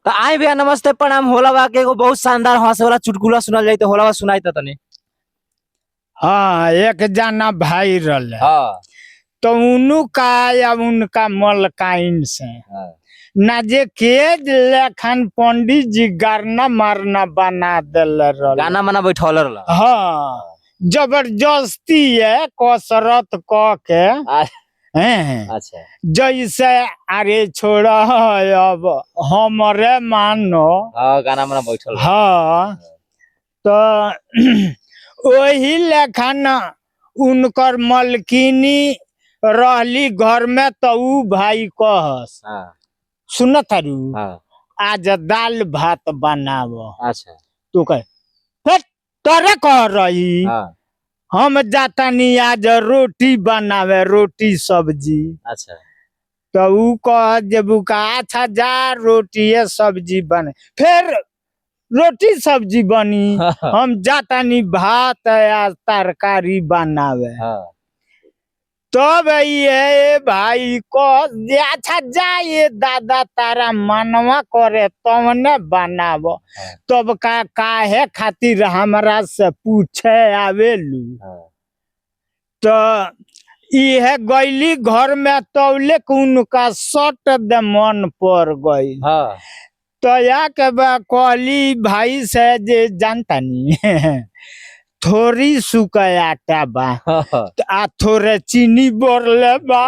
तो आए भैया नमस्ते प्रणाम। होला बा के एगो बहुत शानदार हंसे वाला चुटकुला सुनल जाई तो होला बा सुनाई त तनी। हाँ, एक जना भाई रहे हाँ तो उनका या उनका मलकाइन से ना जे के लेखन पंडित जी गारना मारना बना दिल गाना मना बैठौल रहला। हाँ, जबरदस्ती है कसरत क के हैं अच्छा जैसे अरे छोड़ा अब हमरे मानो। हाँ गाना मना बैठल रहा। हाँ तो वही लेखन उनकर मलकिनी रहली घर में तो ऊ भाई कहस हाँ सुनत तारू हाँ आज दाल भात बनावो। अच्छा तू कह "हट, तोरे कह रही हाँ हम जाता नहीं आज रोटी बनावे रोटी सब्जी। अच्छा तो ऊ कह जब अच्छा जा रोटी सब्जी बने फिर रोटी सब्जी बनी हम जाता नहीं भात या तरकारी बनावे। हाँ तब ये भाई को जे अच्छा जाए दादा तारा मनवा करे तवने बनावो। तब का काहे खातिर हमरा से पूछे आवेलू। तो यह गैली घर में तौले उनका सट दे मन पर गई। हाँ तो या के कहली भाई से जे जानता नहीं थोड़ी सुखा आटा बा आ थोड़े चीनी बोरले बा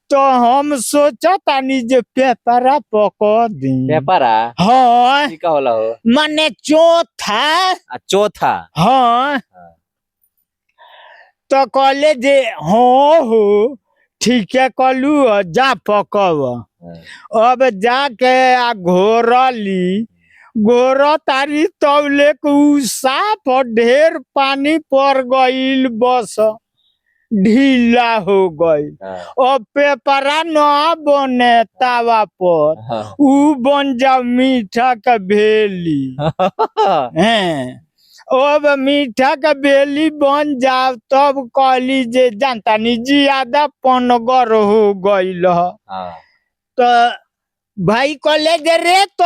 तो हम सोचा तानी जे पेपरा पको दी। पेपरा हाँ का होला हो माने चौथा चौथा। हाँ तो कहले जे हाँ हो ठीक है कहलू जा पकब। अब जाके आ घोरली घोर तारी तौले साफ ढेर पानी पड़ गईल बस ढीला हो गई। अब पेपरा न बने तावा पर ऊ बन जाओ मीठा का भेली। हैं अब मीठा का बेली बन जाओ तब कहली जे जानता नहीं ज्यादा पनगर हो गईल। तो भाई कहले जे रे तो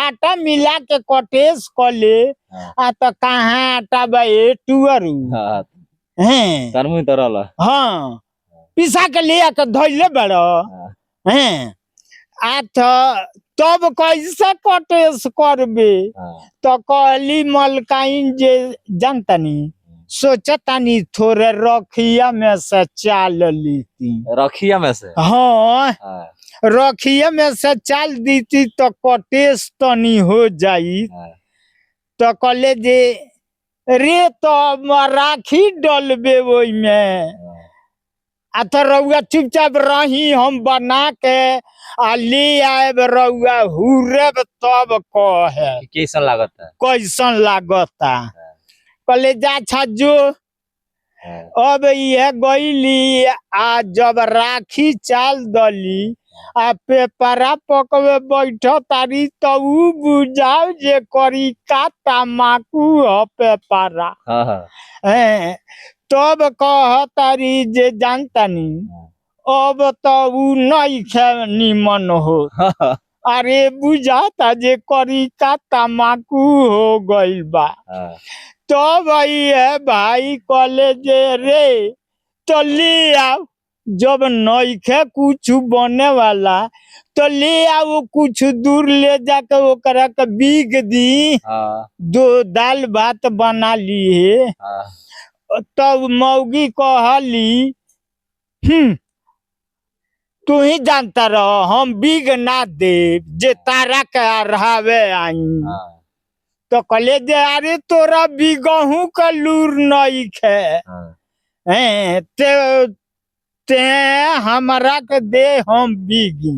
आटा मिला के कटेस कले आ तो कहाँ आटा बा टुअरू हैं तरमुई तरला हाँ पिसा के लिया के धइले बड़ो हैं आ तब कैसे कटेस करबे। तो कहली मलकाइन जे जानतनी सोचतानी थोड़े रखिया में से चाल लीती। रखिया में से हाँ रखिया में से चाल दीती तो कटेस तनी हो जाई। तो कहले जे रे तो राखी डलबे वही में आ तो रउआ चुपचाप रही हम बना के आ ले आए रउआ हुरब तब कहे कैसन लागता कैसन लागता। कहले जा अच्छा जो अब यह गईली आ जब राखी चाल दली आ पेपरा पकवे बैठ तारी तो ऊ बुझाओ जे करी का तमाकू ह पेपरा। तब कह तारी जे जानतानी अब तो ऊ नहीं खे निमन हो। अरे बुझाता जे करी का तमाकू हो गइल बा। तो भाई कहले जे रे तो ले आओ जब नइखे कुछ बने वाला तो ले आओ कुछ दूर ले जाके ओकरा के बीग दी दो दाल भात बना लिए। तब मौगी कहली तू ही जानता रहो हम बीग ना दे जे तारा के रहावे आई। तो कहले जे अरे तोरा बीगहू का लूर नहीं खे हैं ते हमरा के दे हम बीगी।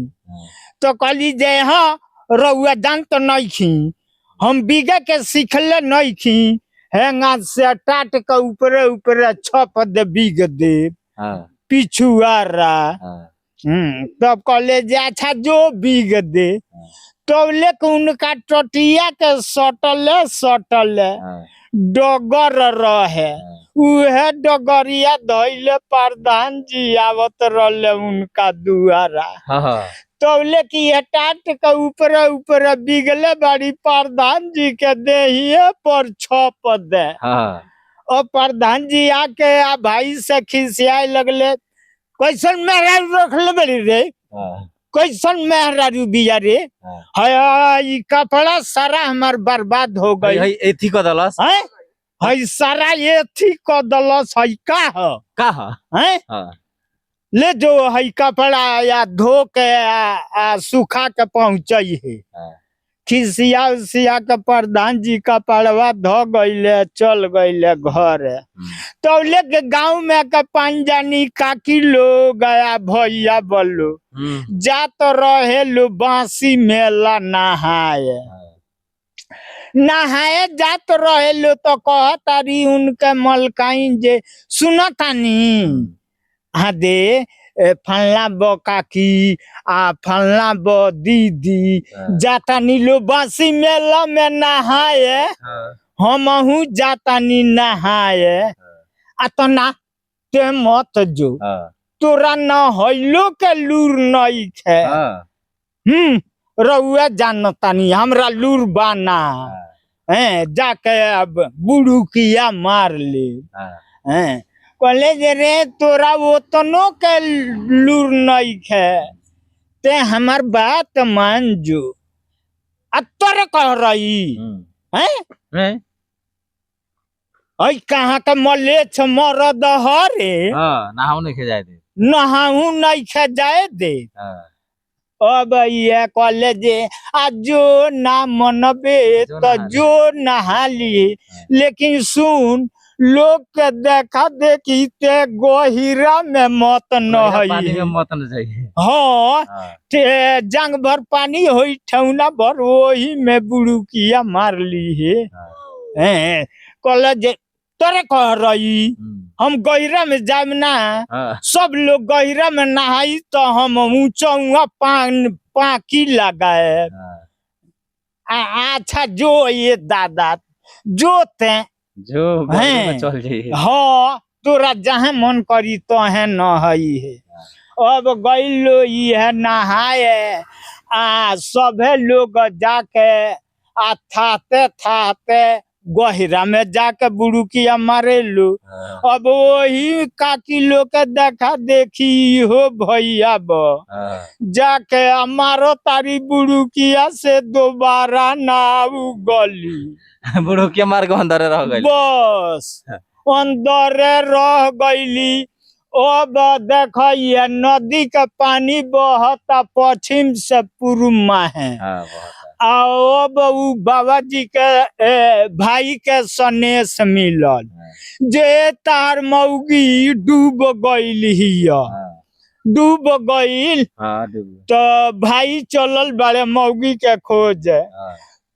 तो कहली जे हाँ रउआ जान तो नहीं खी हम बीगे के सीखले नहीं खी हेंगा से टाट के ऊपरे ऊपरे छप दे बीग दे पिछुआरा। तब कहले जे अच्छा जो बीग दे तो लेक उनका टटिया के सटले डगर रहे उहे डगरिया धइले प्रधान जी आवत रहले उनका दुआरा। तौले की हटाट के ऊपर ऊपर बिगले बाड़ी प्रधान जी के देहिए पर छप दे। हाँ और प्रधान जी आके आ भाई से खिसियाए लगले, कैसन मेहरारू रखले बड़ी रे, हाँ कैसन मेहरारू बिया रे, है ई कपड़ा सारा हमार बर्बाद हो गई हई एथी क दलस है, है सारा ये थी क दलस है का है हाँ ले जो है कपड़ा या धो के सुखा के पहुंचई है। खिसिया उसिया के प्रधान जी का पड़वा धो गईले चल गईले घर। तौले के गांव में के पांजानी काकी लोग गया भैया बोलो जा तो रहे लो बांसी मेला नहाए, नहाए जात रहे लो तो कहतारी उनके मलकाइन जे सुनतानी हाँ दे फलना ब काकी आ फलना ब दीदी जाता नीलो बांसी मेला में नहाए, हमहू जाता नी नहाए। आ तो ना ते मत जो तोरा न हइलो के लूर नहीं खे। रउआ जानतानी हमरा लूर बाना है, जाके अब बुड़ुकिया मार ले हैं। कहले जे रे तोरा ओतनो के लूर नहीं खे, ते हमार बात मान जो। आ तोरे कह रही हैं कहाँ के मलेच्छ मरद हरे नहाऊ नहीं खे जाए दे, नहाऊ नहीं खे जाए दे। अब ये कहले जे आ जो ना मनबे तो जो नहा लिए, लेकिन सुन लोग के देखा देखी ते गहिरा में मत न पानी में मत न जाइए। हाँ ते जंग भर पानी होई ठौना भर वही में बुड़ुकिया मार ली है। कहले जे तोरे कह रही हम गहिरा में जाम ना, सब लोग गहिरा में नहाई तो हम ऊंचा पाकी लगाए। अच्छा जो ये दादा जो ते जो में चल जाइए। हाँ तोरा जहाँ मन करी तो है न है। अब गईलो ये नहाए आ सभे लोग जाके आ थाते थाते गहिरा में जाके बुड़ुकिया मारे लो। अब वही काकी लोग के देखा देखी हो भैया जाके हमारो तारी बुड़ुकिया से दोबारा ना गली बुड़ुकिया मार के अंदर रह गई, बस अंदर रह गईली। अब देखिए नदी का पानी बहता पश्चिम से पूर्व में है। अब उ बाबा जी के भाई के सनेश मिलल जे तार मौगी डूब गईल हिया, डूब गईल तो भाई चलल बड़े मौगी के खोज।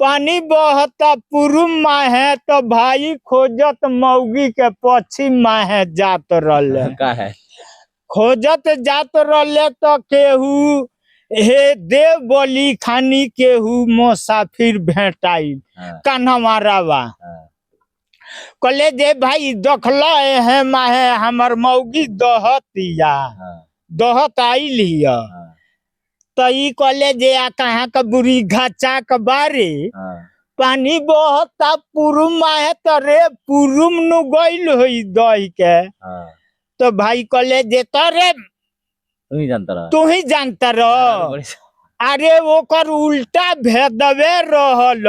पानी बहता पूर्व में है तो भाई खोजत मौगी के पश्चिम में है जात रहले का है, खोजत जात रहले तो केहू हे देव बोली खानी केहू मुसाफिर भेटाई कन्हवारावा। कहले जे भाई देखला है माहे हमर मौगी दहतिया दहत आइल हिया तो ई कहले जे आ कहाँ का बुरी घाचा के बारे पानी बहता पूर्व में तो रे पूर्व नु गइल होई दही के। तो भाई कहले जे तरे तू ही जानता रह, अरे ओकर उल्टा भेदवे रहल,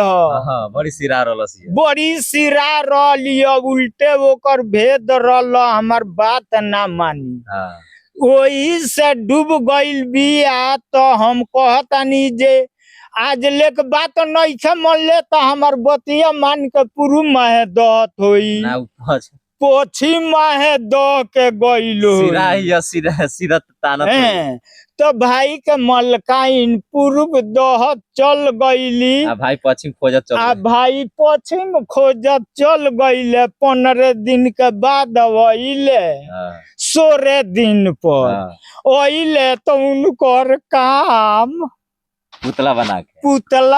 बड़ी सिरा रहल, बड़ी सिरा रहली उल्टे ओकर भेद रहल, हमार बात ना मानी वही से डूब गइल बिया। तो हम कहतानी जे आज लेक बात नहीं खे मनले तो हमार बतिया मान के पूर्व में दहत होई पश्चिम में दह के गइलो तो भाई के मलकाइन पूर्व दहत चल गईली, भाई पश्चिम खोजत चल, भाई पश्चिम खोजत चल गईले। 15 दिन के बाद अइले 16 दिन पर अइले तो उनकर काम पुतला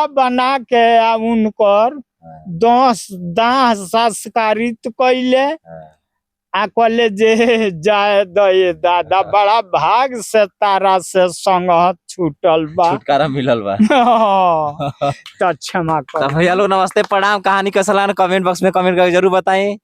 बना के उनकर दाह संस्कारित कैले आ कहले जे जाए दे दादा बड़ा भाग से तारा से संग छूटल बा। छुटकारा मिलल बा। तो क्षमा तो कर। भैया लोग नमस्ते प्रणाम, कहानी कैसा लगा कमेंट बॉक्स में कमेंट करके जरूर बताएं।